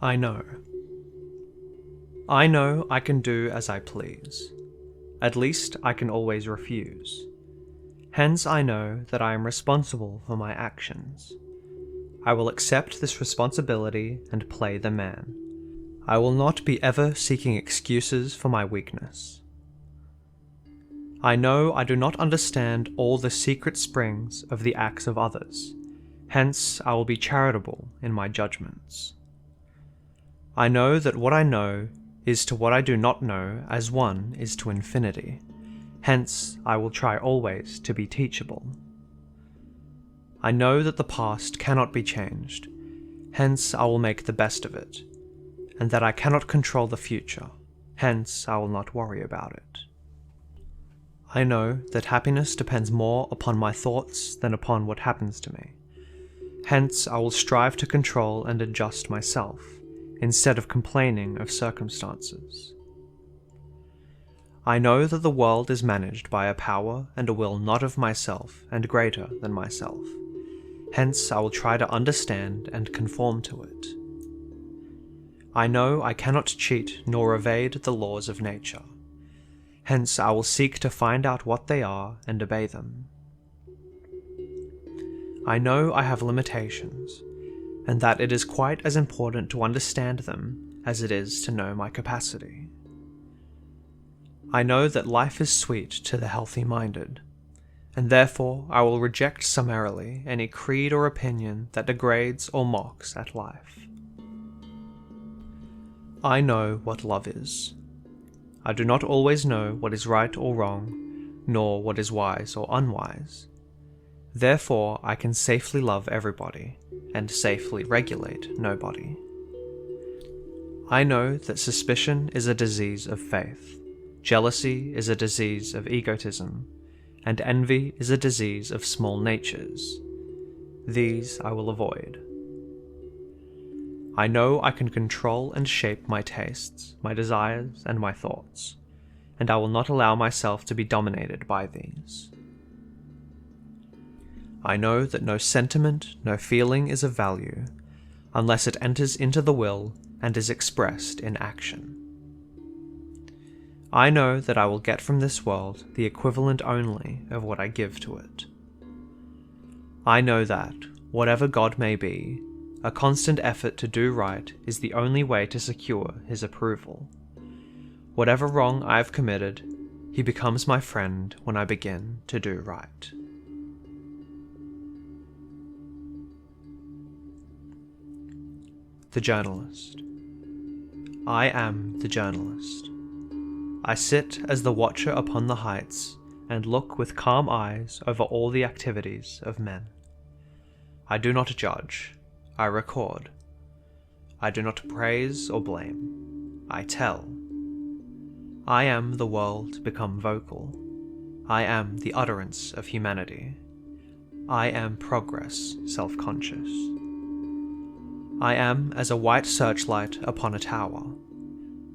I know. I know I can do as I please. At least I can always refuse. Hence I know that I am responsible for my actions. I will accept this responsibility and play the man. I will not be ever seeking excuses for my weakness. I know I do not understand all the secret springs of the acts of others, hence I will be charitable in my judgments. I know that what I know is to what I do not know as one is to infinity, hence I will try always to be teachable. I know that the past cannot be changed, hence I will make the best of it, and that I cannot control the future, hence I will not worry about it. I know that happiness depends more upon my thoughts than upon what happens to me, hence I will strive to control and adjust myself, instead of complaining of circumstances. I know that the world is managed by a power and a will not of myself and greater than myself, hence I will try to understand and conform to it. I know I cannot cheat nor evade the laws of nature, hence I will seek to find out what they are and obey them. I know I have limitations, and that it is quite as important to understand them as it is to know my capacity. I know that life is sweet to the healthy-minded, and therefore I will reject summarily any creed or opinion that degrades or mocks at life. I know what love is. I do not always know what is right or wrong, nor what is wise or unwise. Therefore I can safely love everybody, and safely regulate nobody. I know that suspicion is a disease of faith, jealousy is a disease of egotism, and envy is a disease of small natures. These I will avoid. I know I can control and shape my tastes, my desires, and my thoughts, and I will not allow myself to be dominated by these. I know that no sentiment, no feeling is of value, unless it enters into the will and is expressed in action. I know that I will get from this world the equivalent only of what I give to it. I know that, whatever God may be, a constant effort to do right is the only way to secure his approval. Whatever wrong I have committed, he becomes my friend when I begin to do right. The Journalist. I am the journalist. I sit as the watcher upon the heights and look with calm eyes over all the activities of men. I do not judge, I record. I do not praise or blame, I tell. I am the world become vocal. I am the utterance of humanity. I am progress self-conscious. I am as a white searchlight upon a tower.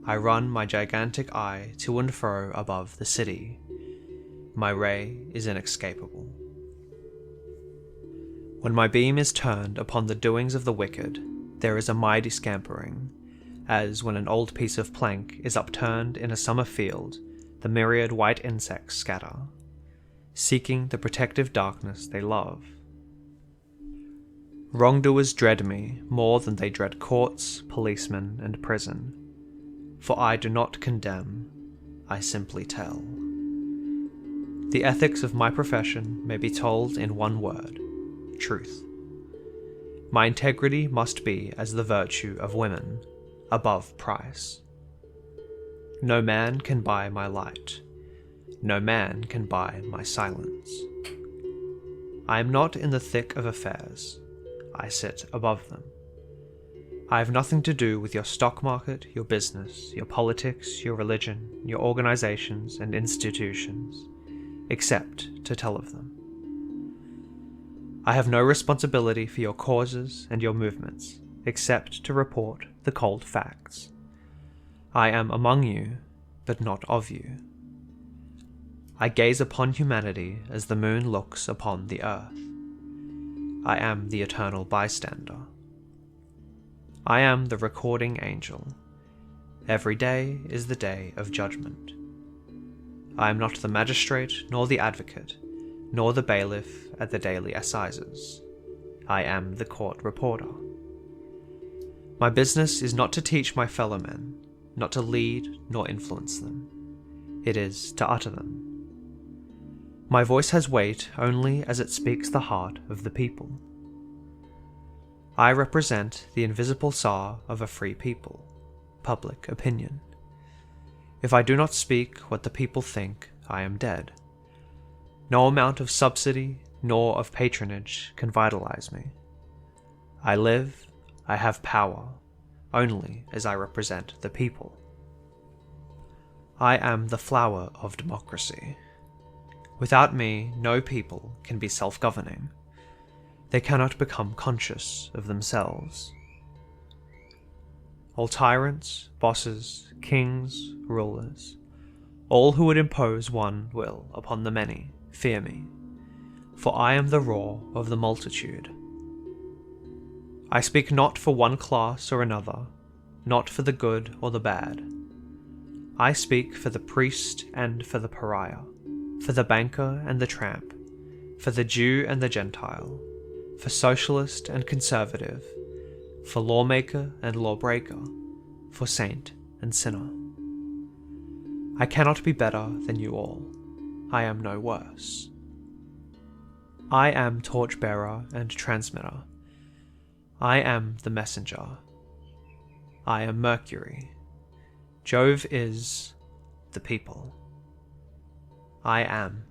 I run my gigantic eye to and fro above the city. My ray is inescapable. When my beam is turned upon the doings of the wicked, there is a mighty scampering, as when an old piece of plank is upturned in a summer field, the myriad white insects scatter, seeking the protective darkness they love. Wrongdoers dread me more than they dread courts, policemen, and prison, for I do not condemn, I simply tell. The ethics of my profession may be told in one word: truth. My integrity must be as the virtue of women, above price. No man can buy my light. No man can buy my silence. I am not in the thick of affairs. I sit above them. I have nothing to do with your stock market, your business, your politics, your religion, your organizations and institutions, except to tell of them. I have no responsibility for your causes and your movements, except to report the cold facts. I am among you, but not of you. I gaze upon humanity as the moon looks upon the earth. I am the eternal bystander. I am the recording angel. Every day is the day of judgment. I am not the magistrate, nor the advocate, nor the bailiff at the daily assizes. I am the court reporter. My business is not to teach my fellow men, not to lead nor influence them. It is to utter them. My voice has weight only as it speaks the heart of the people. I represent the invisible Tsar of a free people, public opinion. If I do not speak what the people think, I am dead. No amount of subsidy nor of patronage can vitalize me. I live, I have power, only as I represent the people. I am the flower of democracy. Without me, no people can be self-governing. They cannot become conscious of themselves. All tyrants, bosses, kings, rulers, all who would impose one will upon the many, fear me, for I am the roar of the multitude. I speak not for one class or another, not for the good or the bad. I speak for the priest and for the pariah, for the banker and the tramp, for the Jew and the Gentile, for socialist and conservative, for lawmaker and lawbreaker, for saint and sinner. I cannot be better than you all. I am no worse. I am torchbearer and transmitter. I am the messenger. I am Mercury. Jove is the people. I am.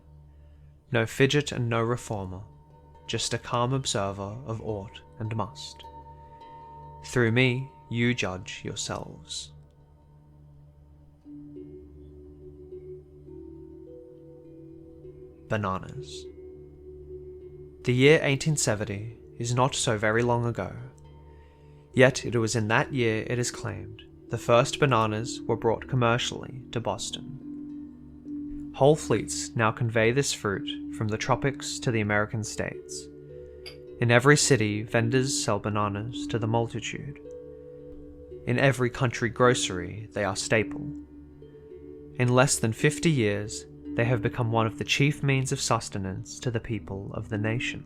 No fidget and no reformer, just a calm observer of ought and must. Through me you judge yourselves. Bananas. The year 1870 is not so very long ago, yet it was in that year, it is claimed, the first bananas were brought commercially to Boston. Whole fleets now convey this fruit from the tropics to the American states. In every city, vendors sell bananas to the multitude. In every country grocery, they are staple. In less than 50 years, they have become one of the chief means of sustenance to the people of the nation.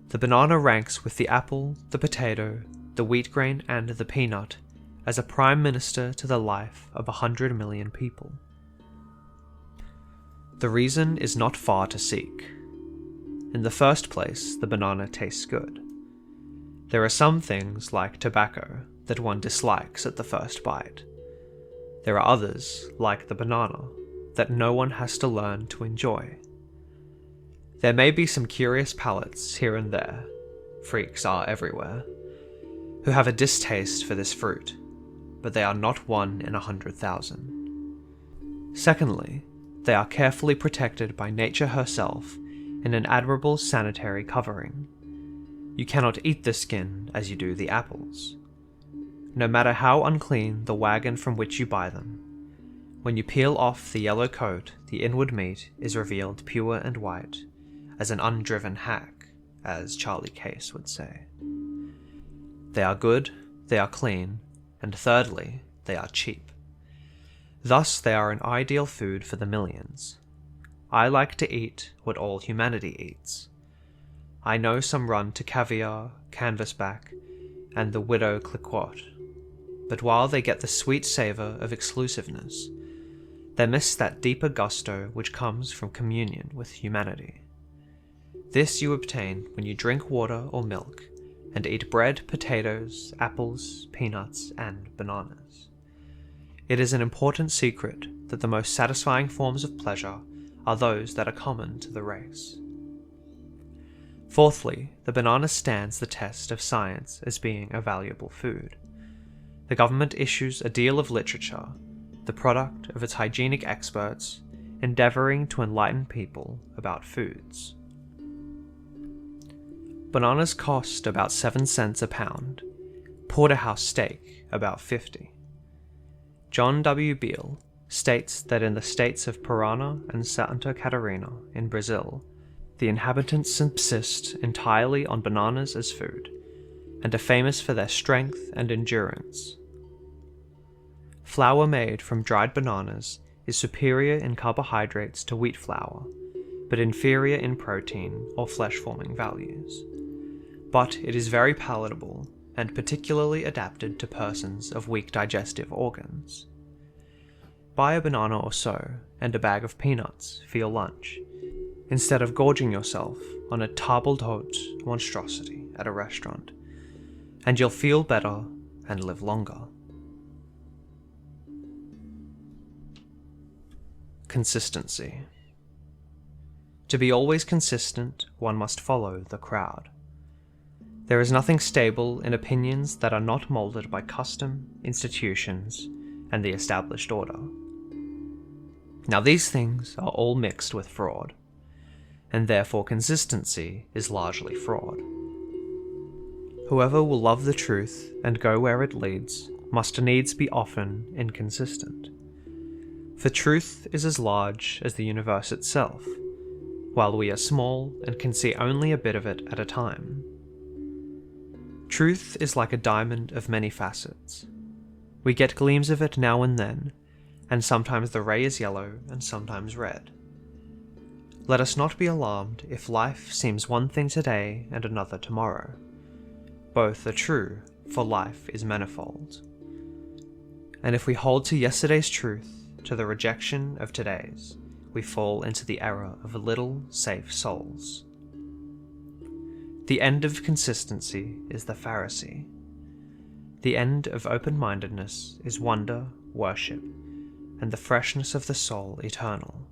The banana ranks with the apple, the potato, the wheat grain, and the peanut as a prime minister to the life of 100 million people. The reason is not far to seek. In the first place, the banana tastes good. There are some things, like tobacco, that one dislikes at the first bite. There are others, like the banana, that no one has to learn to enjoy. There may be some curious palates here and there, freaks are everywhere, who have a distaste for this fruit, but they are not 1 in 100,000. Secondly, they are carefully protected by nature herself in an admirable sanitary covering. You cannot eat the skin as you do the apples. No matter how unclean the wagon from which you buy them, when you peel off the yellow coat, the inward meat is revealed pure and white, as an undriven hack, as Charlie Case would say. They are good, they are clean, and thirdly, they are cheap. Thus they are an ideal food for the millions. I like to eat what all humanity eats. I know some run to caviar, canvasback, and the widow Cliquot, but while they get the sweet savour of exclusiveness, they miss that deeper gusto which comes from communion with humanity. This you obtain when you drink water or milk, and eat bread, potatoes, apples, peanuts, and bananas. It is an important secret that the most satisfying forms of pleasure are those that are common to the race. Fourthly, the banana stands the test of science as being a valuable food. The government issues a deal of literature, the product of its hygienic experts, endeavouring to enlighten people about foods. Bananas cost about 7 cents a pound, porterhouse steak about 50. John W. Beale states that in the states of Parana and Santa Catarina in Brazil, the inhabitants subsist entirely on bananas as food, and are famous for their strength and endurance. Flour made from dried bananas is superior in carbohydrates to wheat flour, but inferior in protein or flesh-forming values. But it is very palatable and particularly adapted to persons of weak digestive organs. Buy a banana or so and a bag of peanuts for your lunch, instead of gorging yourself on a table d'hôte monstrosity at a restaurant, and you'll feel better and live longer. Consistency. To be always consistent, one must follow the crowd. There is nothing stable in opinions that are not moulded by custom, institutions, and the established order. Now these things are all mixed with fraud, and therefore consistency is largely fraud. Whoever will love the truth and go where it leads must needs be often inconsistent. For truth is as large as the universe itself, while we are small and can see only a bit of it at a time. Truth is like a diamond of many facets. We get gleams of it now and then, and sometimes the ray is yellow and sometimes red. Let us not be alarmed if life seems one thing today and another tomorrow. Both are true, for life is manifold. And if we hold to yesterday's truth to the rejection of today's, we fall into the error of little safe souls. The end of consistency is the Pharisee. The end of open-mindedness is wonder, worship, and the freshness of the soul eternal.